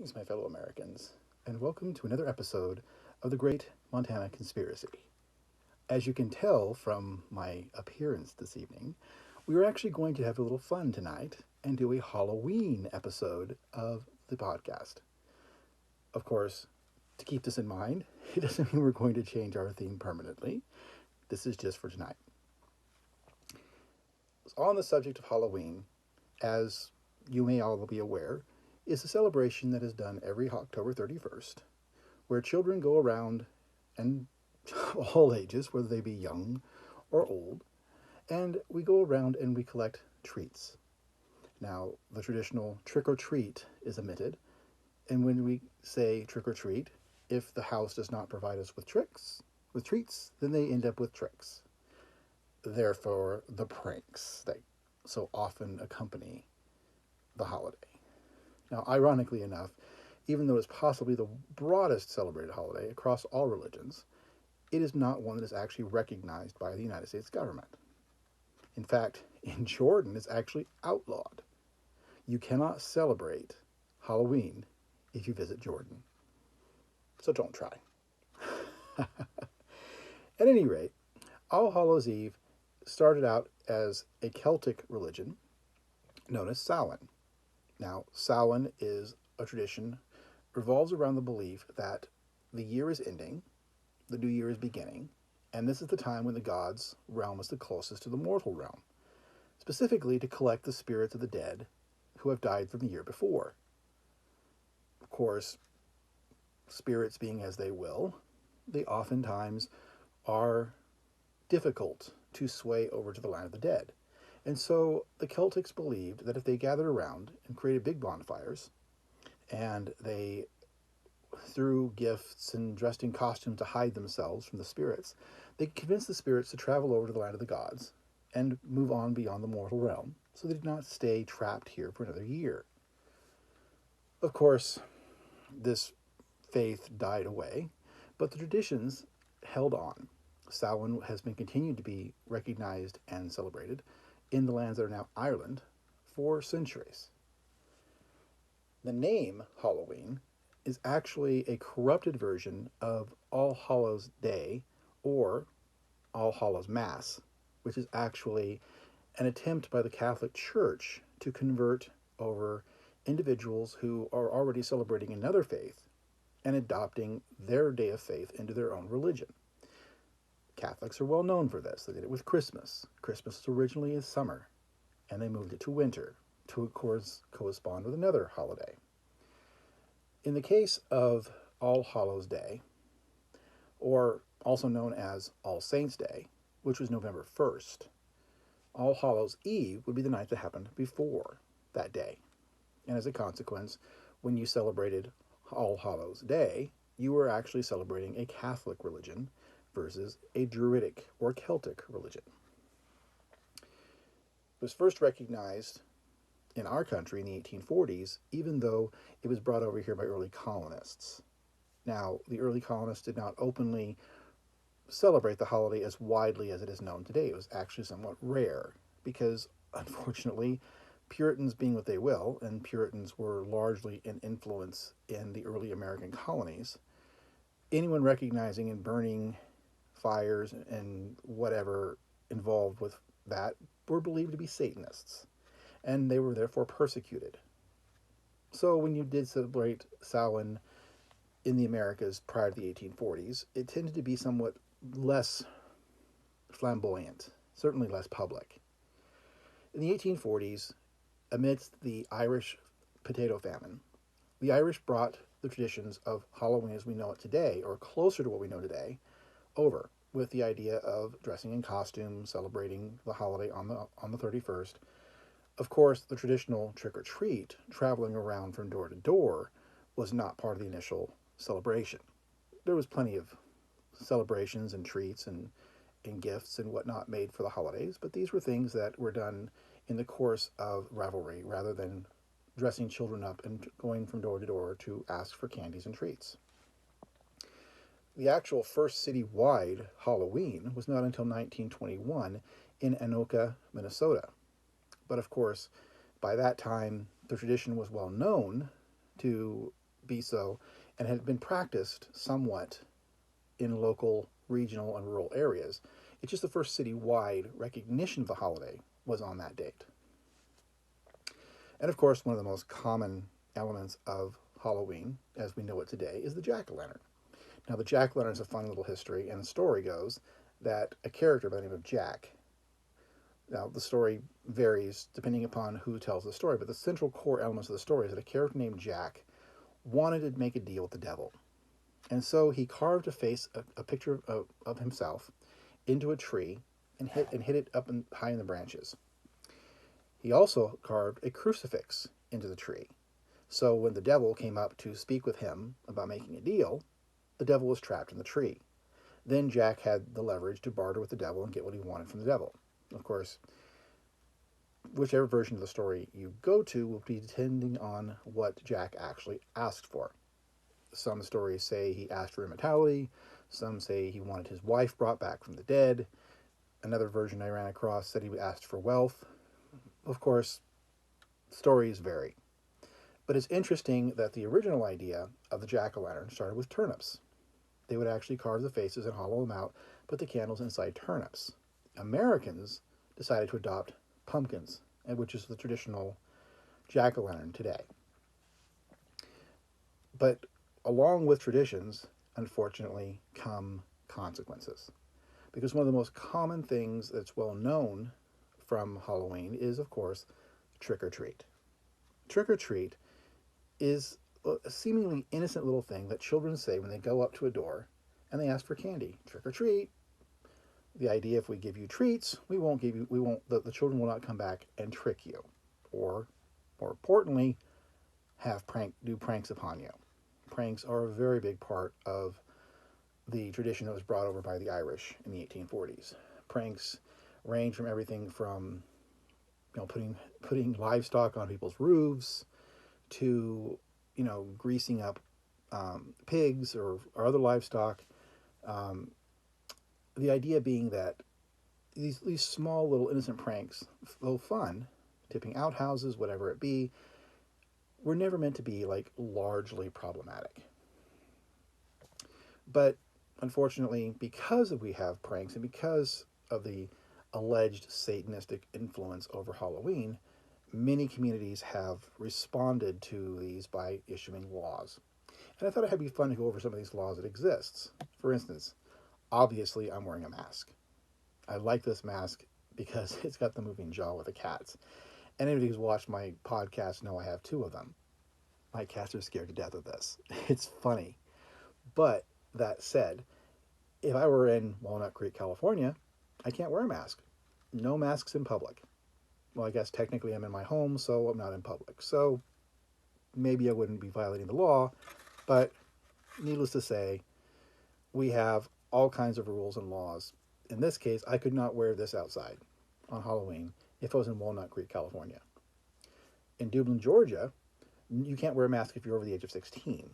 Greetings, my fellow Americans, and welcome to another episode of the Great Montana Conspiracy. As you can tell from my appearance this evening, we are actually going to have a little fun tonight and do a Halloween episode of the podcast. Of course, to keep this in mind, it doesn't mean we're going to change our theme permanently. This is just for tonight. On the subject of Halloween, as you may all be aware, is a celebration that is done every October 31st, where children go around, and all ages, whether they be young or old, and we go around and we collect treats. Now, the traditional trick or treat is omitted, and when we say trick or treat, if the house does not provide us with treats, then they end up with tricks. Therefore, the pranks that so often accompany the holiday. Now, ironically enough, even though it's possibly the broadest celebrated holiday across all religions, it is not one that is actually recognized by the United States government. In fact, in Jordan, it's actually outlawed. You cannot celebrate Halloween if you visit Jordan. So don't try. At any rate, All Hallows Eve started out as a Celtic religion known as Samhain. Now, Samhain is a tradition, revolves around the belief that the year is ending, the new year is beginning, and this is the time when the gods' realm is the closest to the mortal realm, specifically to collect the spirits of the dead who have died from the year before. Of course, spirits being as they will, they oftentimes are difficult to sway over to the land of the dead. And so the Celtics believed that if they gathered around and created big bonfires, and they threw gifts and dressed in costumes to hide themselves from the spirits, they could convince the spirits to travel over to the land of the gods and move on beyond the mortal realm, so they did not stay trapped here for another year. Of course, this faith died away, but the traditions held on. Samhain has been continued to be recognized and celebrated in the lands that are now Ireland for centuries. The name Halloween is actually a corrupted version of All Hallows Day or All Hallows Mass, which is actually an attempt by the Catholic Church to convert over individuals who are already celebrating another faith and adopting their day of faith into their own religion. Catholics are well known for this. They did it with Christmas. Christmas was originally is summer, and they moved it to winter to, of course, correspond with another holiday. In the case of All Hallows Day, or also known as All Saints Day, which was November 1st, All Hallows Eve would be the night that happened before that day. And as a consequence, when you celebrated All Hallows Day, you were actually celebrating a Catholic religion versus a Druidic or Celtic religion. It was first recognized in our country in the 1840s, even though it was brought over here by early colonists. Now, the early colonists did not openly celebrate the holiday as widely as it is known today. It was actually somewhat rare because, unfortunately, Puritans being what they will, and Puritans were largely an influence in the early American colonies, anyone recognizing and burning fires and whatever involved with that were believed to be Satanists, and they were therefore persecuted. So when you did celebrate Samhain in the Americas prior to the 1840s, it tended to be somewhat less flamboyant, certainly less public. In the 1840s, amidst the Irish potato famine, the Irish brought the traditions of Halloween as we know it today, or closer to what we know today, over with the idea of dressing in costume, celebrating the holiday on the 31st. Of course, the traditional trick-or-treat, traveling around from door to door, was not part of the initial celebration. There was plenty of celebrations and treats and gifts and whatnot made for the holidays, but these were things that were done in the course of revelry rather than dressing children up and going from door to door to ask for candies and treats. The actual first citywide Halloween was not until 1921 in Anoka, Minnesota. But of course, by that time, the tradition was well known to be so, and had been practiced somewhat in local, regional, and rural areas. It's just the first city-wide recognition of the holiday was on that date. And of course, one of the most common elements of Halloween, as we know it today, is the jack-o'-lantern. Now, the jack-o'-lantern is a fun little history, and the story goes that a character by the name of Jack. Now, the story varies depending upon who tells the story, but the central core elements of the story is that a character named Jack wanted to make a deal with the devil. And so he carved a picture of himself into a tree and hid it up and high in the branches. He also carved a crucifix into the tree. So when the devil came up to speak with him about making a deal, the devil was trapped in the tree. Then Jack had the leverage to barter with the devil and get what he wanted from the devil. Of course, whichever version of the story you go to will be depending on what Jack actually asked for. Some stories say he asked for immortality. Some say he wanted his wife brought back from the dead. Another version I ran across said he asked for wealth. Of course, stories vary. But it's interesting that the original idea of the jack-o'-lantern started with turnips. They would actually carve the faces and hollow them out, put the candles inside turnips. Americans decided to adopt pumpkins, which is the traditional jack-o'-lantern today. But along with traditions, unfortunately, come consequences. Because one of the most common things that's well known from Halloween is, of course, trick or treat. Trick or treat is a seemingly innocent little thing that children say when they go up to a door and they ask for candy. Trick or treat. The idea, if we give you treats, the children will not come back and trick you, or more importantly, do pranks upon you. Pranks are a very big part of the tradition that was brought over by the Irish in the 1840s. Pranks range from everything from putting livestock on people's roofs to greasing up pigs or other livestock. The idea being that these small little innocent pranks, though fun, tipping outhouses, whatever it be, were never meant to be like largely problematic. But unfortunately, because we have pranks and because of the alleged Satanistic influence over Halloween, many communities have responded to these by issuing laws. And I thought it'd be fun to go over some of these laws that exist. For instance, obviously I'm wearing a mask. I like this mask because it's got the moving jaw with the cats. And anybody who's watched my podcast know I have two of them. My cats are scared to death of this. It's funny. But that said, if I were in Walnut Creek, California, I can't wear a mask. No masks in public. Well, I guess technically I'm in my home, so I'm not in public. So maybe I wouldn't be violating the law, but needless to say, we have all kinds of rules and laws. In this case, I could not wear this outside on Halloween if I was in Walnut Creek, California. In Dublin, Georgia, you can't wear a mask if you're over the age of 16.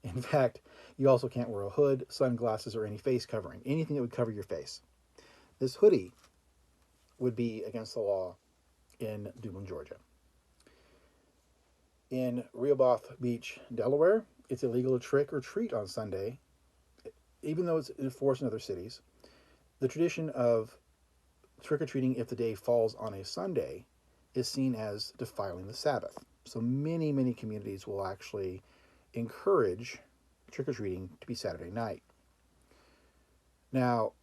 In fact, you also can't wear a hood, sunglasses, or any face covering, anything that would cover your face. This hoodie would be against the law in Dublin, Georgia. In Rehoboth Beach, Delaware, it's illegal to trick or treat on Sunday, even though it's enforced in other cities. The tradition of trick-or-treating if the day falls on a Sunday is seen as defiling the Sabbath. So many, many communities will actually encourage trick-or-treating to be Saturday night. Now,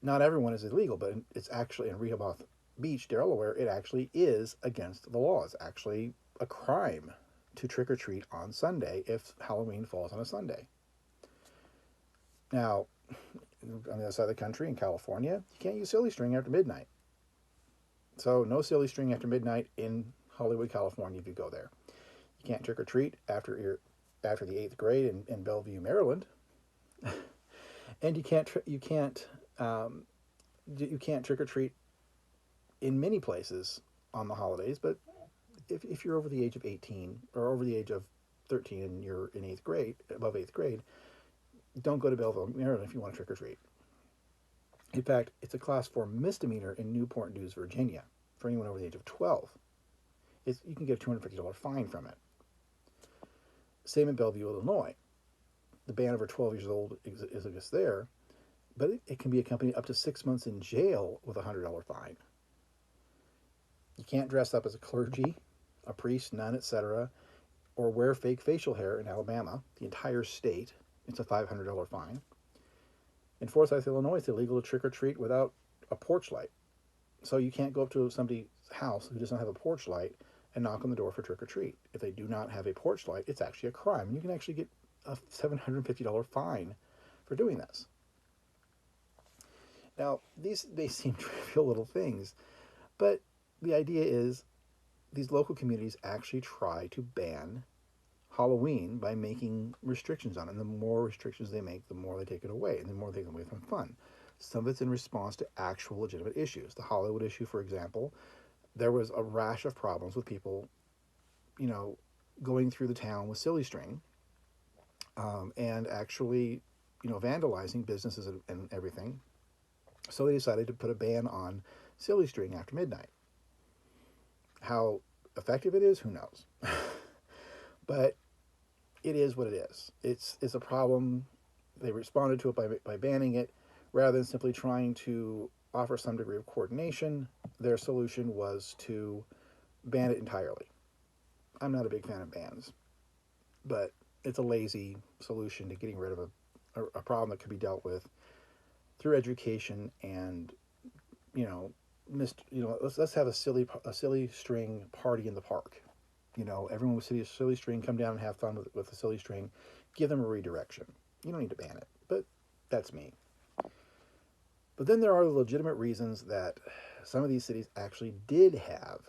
not everyone is illegal, but it's actually in Rehoboth Beach, Delaware, it actually is against the law. It's actually a crime to trick-or-treat on Sunday if Halloween falls on a Sunday. Now, on the other side of the country, in California, you can't use silly string after midnight. So no silly string after midnight in Hollywood, California if you go there. You can't trick-or-treat after the 8th grade in Bellevue, Maryland. And you can't trick-or-treat in many places on the holidays, but if you're over the age of 18 or over the age of 13 and you're in 8th grade, above 8th grade, don't go to Belleville, Maryland if you want to trick-or-treat. In fact, it's a class 4 misdemeanor in Newport News, Virginia, for anyone over the age of 12. You can get a $250 fine from it. Same in Bellevue, Illinois. The ban over 12 years old exists there, but it can be accompanied up to 6 months in jail with a $100 fine. You can't dress up as a clergy, a priest, nun, etc., or wear fake facial hair in Alabama, the entire state. It's a $500 fine. In Forsyth, Illinois, it's illegal to trick or treat without a porch light. So you can't go up to somebody's house who doesn't have a porch light and knock on the door for trick or treat. If they do not have a porch light, it's actually a crime. And you can actually get a $750 fine for doing this. Now, these may seem trivial little things, but the idea is these local communities actually try to ban Halloween by making restrictions on it. And the more restrictions they make, the more they take it away, and the more they take it away from fun. Some of it's in response to actual legitimate issues. The Hollywood issue, for example, there was a rash of problems with people, you know, going through the town with silly string, and actually, vandalizing businesses and everything. So they decided to put a ban on silly string after midnight. How effective it is, who knows? But it is what it is. It's a problem. They responded to it by banning it rather than simply trying to offer some degree of coordination. Their solution was to ban it entirely. I'm not a big fan of bans, but it's a lazy solution to getting rid of a problem that could be dealt with through education and, let's have a silly string party in the park. Everyone with silly string come down and have fun with the silly string. Give them a redirection. You don't need to ban it, but that's me. But then there are legitimate reasons that some of these cities actually did have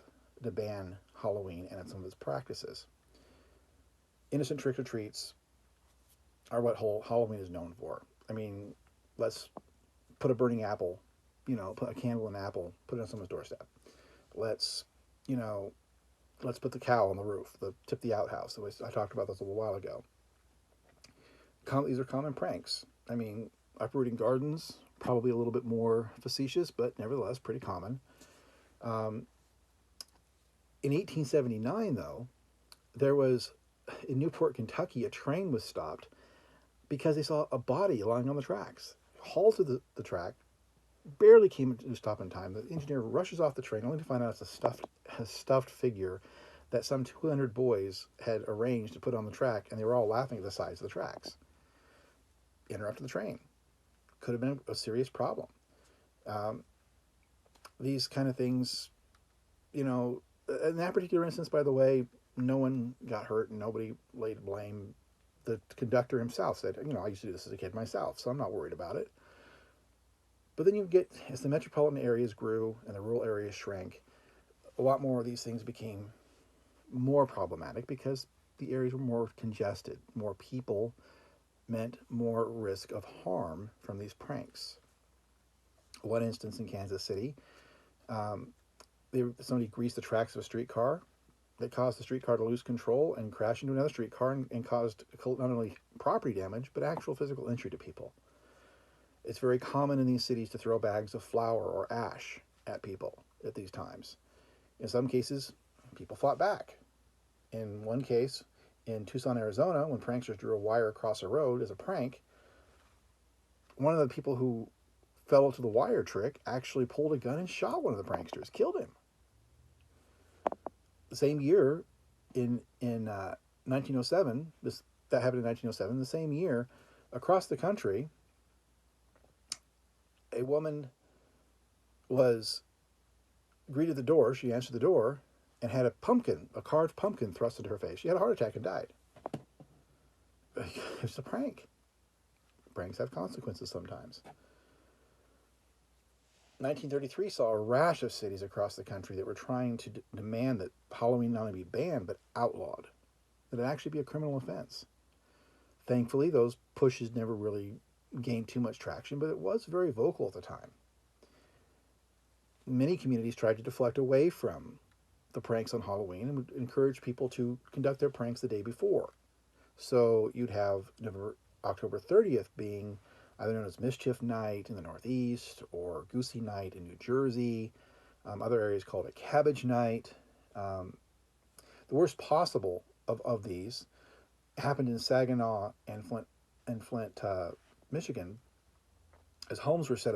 to ban Halloween and some of its practices. Innocent trick or treats are what whole Halloween is known for. I mean, let's put a burning apple, put a candle in an apple, put it on someone's doorstep. Let's, you know, let's put the cow on the roof, tip the outhouse. I talked about this a little while ago. These are common pranks. I mean, uprooting gardens, probably a little bit more facetious, but nevertheless pretty common. In 1879, though, there was, in Newport, Kentucky, a train was stopped because they saw a body lying on the tracks. Halted the track, barely came to a stop in time. The engineer rushes off the train only to find out it's a stuffed figure that some 200 boys had arranged to put on the track, and they were all laughing at the size of the tracks. Interrupted the train. Could have been a serious problem. These kind of things, in that particular instance, by the way, no one got hurt and nobody laid blame. The conductor himself said, I used to do this as a kid myself, so I'm not worried about it. But then as the metropolitan areas grew and the rural areas shrank, a lot more of these things became more problematic because the areas were more congested. More people meant more risk of harm from these pranks. One instance in Kansas City, somebody greased the tracks of a streetcar that caused the streetcar to lose control and crash into another streetcar and caused not only property damage, but actual physical injury to people. It's very common in these cities to throw bags of flour or ash at people at these times. In some cases, people fought back. In one case, in Tucson, Arizona, when pranksters drew a wire across a road as a prank, one of the people who fell to the wire trick actually pulled a gun and shot one of the pranksters, killed him. The same year, in 1907, that happened in 1907. The same year, across the country, a woman was greeted the door. She answered the door and had a carved pumpkin thrust into her face. She had a heart attack and died. It's a prank. Pranks have consequences sometimes. 1933 saw a rash of cities across the country that were trying to demand that Halloween not only be banned, but outlawed. That it actually be a criminal offense. Thankfully, those pushes never really gained too much traction, but it was very vocal at the time. Many communities tried to deflect away from the pranks on Halloween and would encourage people to conduct their pranks the day before. So you'd have October 30th being either known as Mischief Night in the Northeast or Goosey Night in New Jersey. Other areas called it Cabbage Night. The worst possible of these happened in Saginaw and Flint, Michigan, as homes were set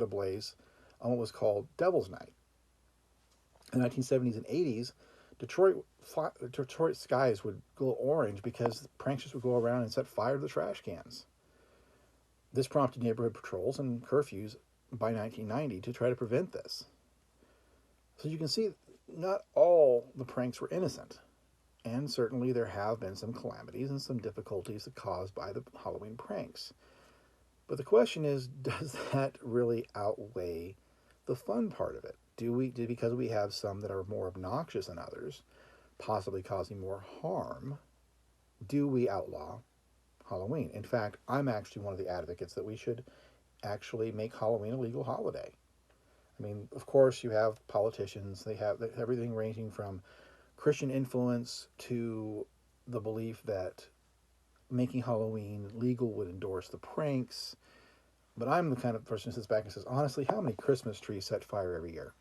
ablaze on what was called Devil's Night. In the 1970s and 80s, Detroit skies would glow orange because pranksters would go around and set fire to the trash cans. This prompted neighborhood patrols and curfews by 1990 to try to prevent this. So you can see not all the pranks were innocent. And certainly there have been some calamities and some difficulties caused by the Halloween pranks. But the question is, does that really outweigh the fun part of it? Because we have some that are more obnoxious than others, possibly causing more harm, do we outlaw Halloween? In fact, I'm actually one of the advocates that we should actually make Halloween a legal holiday. I mean, of course, you have politicians, they have everything ranging from Christian influence to the belief that making Halloween legal would endorse the pranks. But I'm the kind of person who sits back and says, honestly, how many Christmas trees set fire every year?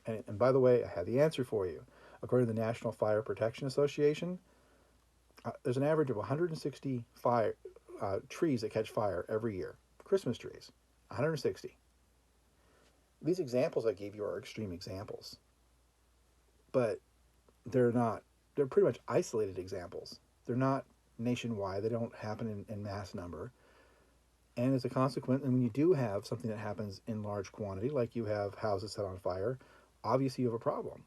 And by the way, I have the answer for you. According to the National Fire Protection Association, there's an average of 160 trees that catch fire every year. Christmas trees, 160. These examples I gave you are extreme examples. But they're not, they're pretty much isolated examples. They're not nationwide. They don't happen in mass number. And as a consequence, and when you do have something that happens in large quantity, like you have houses set on fire, obviously you have a problem.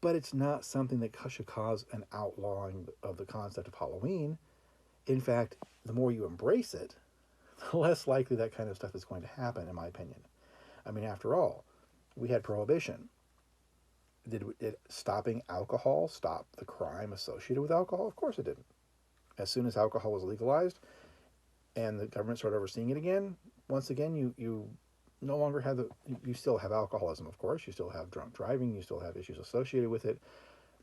But it's not something that should cause an outlawing of the concept of Halloween. In fact, the more you embrace it, the less likely that kind of stuff is going to happen, in my opinion. I mean, after all, we had Prohibition. Did stopping alcohol stop the crime associated with alcohol? Of course it didn't. As soon as alcohol was legalized and the government started overseeing it again, once again, you no longer have you still have alcoholism, of course. You still have drunk driving. You still have issues associated with it.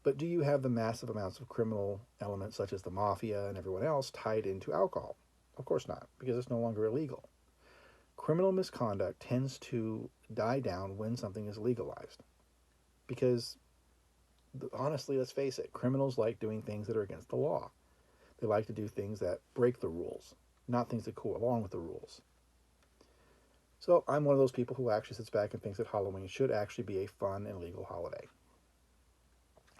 But do you have the massive amounts of criminal elements such as the mafia and everyone else tied into alcohol? Of course not, because it's no longer illegal. Criminal misconduct tends to die down when something is legalized. Because, honestly, let's face it, criminals like doing things that are against the law. They like to do things that break the rules, not things that go along with the rules. So I'm one of those people who actually sits back and thinks that Halloween should actually be a fun and legal holiday.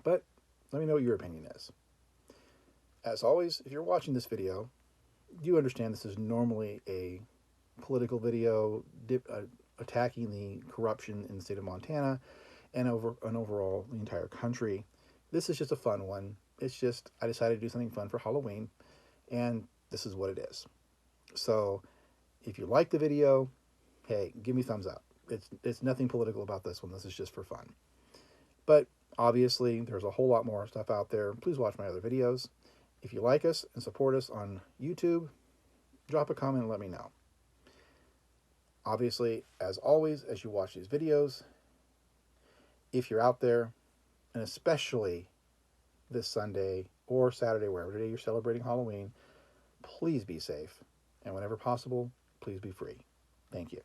But let me know what your opinion is. As always, if you're watching this video, you understand this is normally a political video attacking the corruption in the state of Montana and overall the entire country. This is just a fun one. It's just I decided to do something fun for Halloween, and this is what it is. So if you like the video, hey, give me a thumbs up. It's nothing political about this one. This is just for fun. But obviously, there's a whole lot more stuff out there. Please watch my other videos. If you like us and support us on YouTube, drop a comment and let me know. Obviously, as always, as you watch these videos, if you're out there, and especially this Sunday or Saturday, wherever day you're celebrating Halloween, please be safe. And whenever possible, please be free. Thank you.